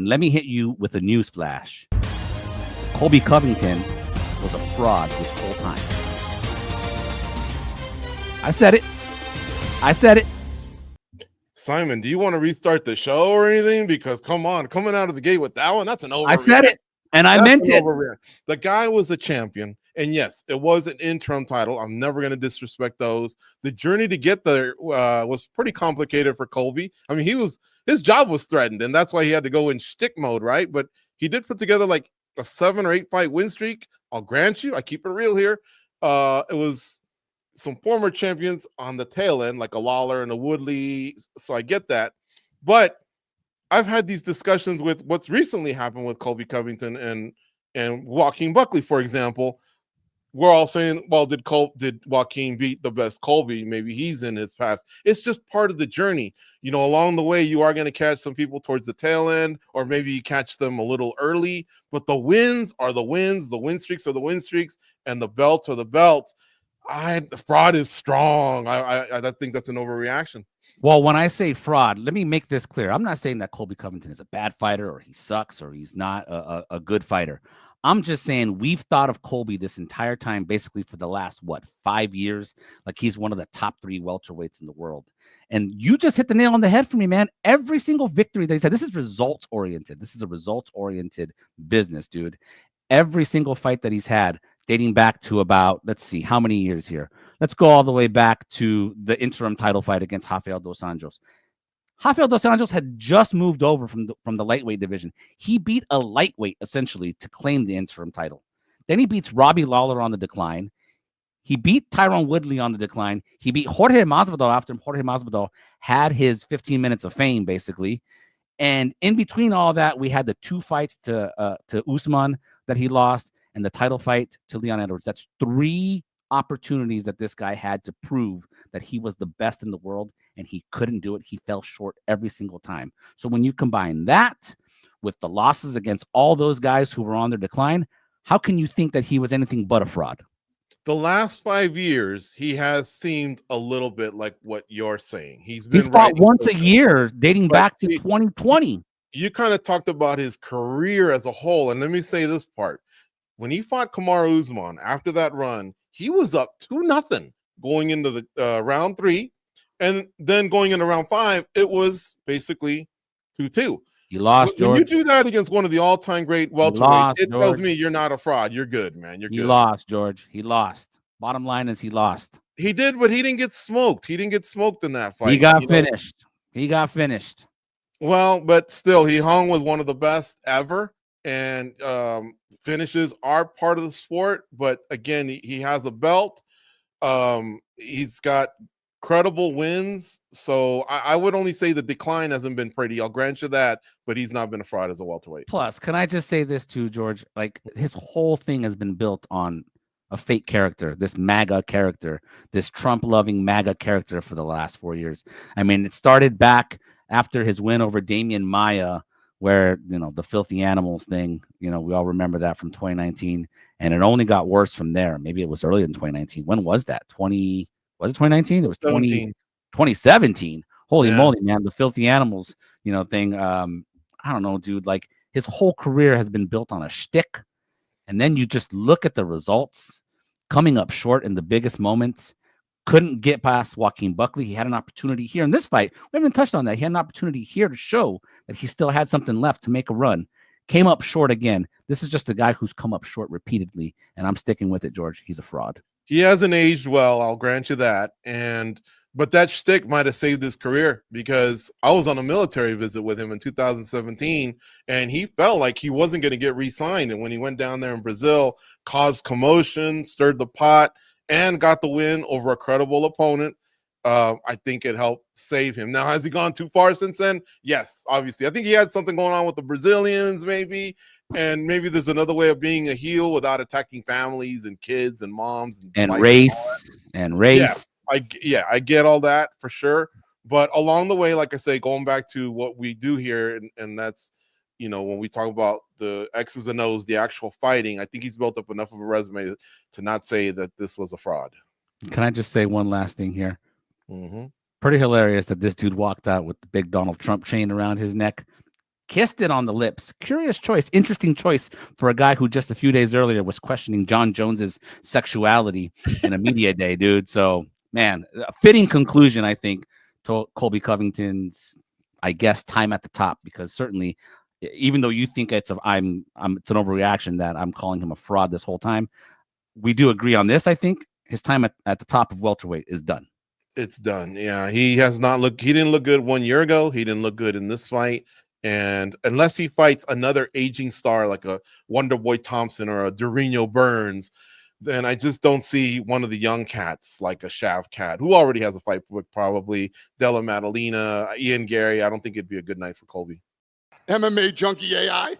And let me hit you with a news flash. Colby Covington was a fraud this whole time. I said it. I said it. Simon, do you want to restart the show or anything? Because come on, coming out of the gate with that one, that's an overreaction. I said it, and I meant it. The guy was a champion, and yes, it was an interim title. I'm never going to disrespect those. The journey to get there was pretty complicated for Colby. I mean, his job was threatened, and that's why he had to go in shtick mode, right? But he did put together like a 7 or 8 fight win streak. I'll grant you, I keep it real here. It was some former champions on the tail end, like a Lawler and a Woodley. So I get that. But I've had these discussions with what's recently happened with Colby Covington and Joaquin Buckley, for example. We're all saying, well, did Joaquin beat the best Colby? Maybe he's in his past. It's just part of the journey. You know, along the way, you are going to catch some people towards the tail end, or maybe you catch them a little early. But the wins are the wins. The win streaks are the win streaks, and the belts are the belts. Fraud is strong. I think that's an overreaction. Well, when I say fraud, let me make this clear. I'm not saying that Colby Covington is a bad fighter or he sucks or he's not a good fighter. I'm just saying we've thought of Colby this entire time, basically for the last, 5 years, like he's one of the top 3 welterweights in the world. And you just hit the nail on the head for me, man. Every single victory that he said, this is results-oriented. This is a results-oriented business, dude. Every single fight that he's had, dating back to about, let's see, how many years here? Let's go all the way back to the interim title fight against Rafael dos Anjos. Rafael dos Anjos had just moved over from the lightweight division. He beat a lightweight, essentially, to claim the interim title. Then he beats Robbie Lawler on the decline. He beat Tyron Woodley on the decline. He beat Jorge Masvidal after Jorge Masvidal had his 15 minutes of fame, basically. And in between all that, we had the 2 fights to Usman that he lost, and the title fight to Leon Edwards. That's 3 opportunities that this guy had to prove that he was the best in the world, and he couldn't do it. He fell short every single time. So when you combine that with the losses against all those guys who were on their decline, how can you think that he was anything but a fraud? The last 5 years, he has seemed a little bit like what you're saying. He's fought once a year dating back to 2020. You kind of talked about his career as a whole, and let me say this part. When he fought Kamaru Usman after that run, he was up 2-0 going into the round 3, and then going into round 5, it was basically 2-2. You lost, George. When you do that against one of the all-time great welterweights, it tells me you're not a fraud. You're good, man. You're good. He lost, George. He lost. Bottom line is he lost. He did, but he didn't get smoked. He didn't get smoked in that fight. He got finished. He got finished. Well, but still, he hung with one of the best ever. And finishes are part of the sport, but again, he has a belt. He's got credible wins, so I would only say the decline hasn't been pretty. I'll grant you that, but he's not been a fraud as a welterweight. Plus, can I just say this too, George? Like, his whole thing has been built on a fake character, this MAGA character, this Trump-loving MAGA character for the last 4 years. I mean, it started back after his win over Damian Maia, where, the filthy animals thing, we all remember that from 2019, and it only got worse from there. Maybe it was earlier than 2019. When was that? Was it 2019? It was 2017. Holy moly, man. The filthy animals, thing. I don't know, dude. Like, his whole career has been built on a shtick. And then you just look at the results, coming up short in the biggest moments. Couldn't get past Joaquin Buckley. He had an opportunity here in this fight. We haven't touched on that. He had an opportunity here to show that he still had something left to make a run. Came up short again. This is just a guy who's come up short repeatedly, and I'm sticking with it, George. He's a fraud. He hasn't aged well, I'll grant you that. But that shtick might have saved his career, because I was on a military visit with him in 2017, and he felt like he wasn't going to get re-signed. And when he went down there in Brazil, caused commotion, stirred the pot, and got the win over a credible opponent. I think it helped save him. Now, has he gone too far since then? Yes, obviously. I think he had something going on with the Brazilians, maybe. And maybe there's another way of being a heel without attacking families and kids and moms. And race. Yeah, I get all that for sure. But along the way, like I say, going back to what we do here, and that's, when we talk about the X's and O's, the actual fighting, I think he's built up enough of a resume to not say that this was a fraud. Can I just say one last thing here? Mm-hmm. Pretty hilarious that this dude walked out with the big Donald Trump chain around his neck. kissed it on the lips. Curious choice, interesting choice for a guy who just a few days earlier was questioning John Jones's sexuality in a media day, dude. So, man, a fitting conclusion, I think, to Colby Covington's, I guess, time at the top, because certainly, even though you think it's an overreaction that I'm calling him a fraud this whole time, we do agree on this. I think his time at the top of welterweight is done. It's done. Yeah, he didn't look good 1 year ago. He didn't look good in this fight. And unless he fights another aging star like a Wonderboy Thompson or a Dorino Burns, then I just don't see one of the young cats like a Shav Cat, who already has a fight with probably Della Maddalena, Ian Gary. I don't think it'd be a good night for Colby. MMA Junkie AI.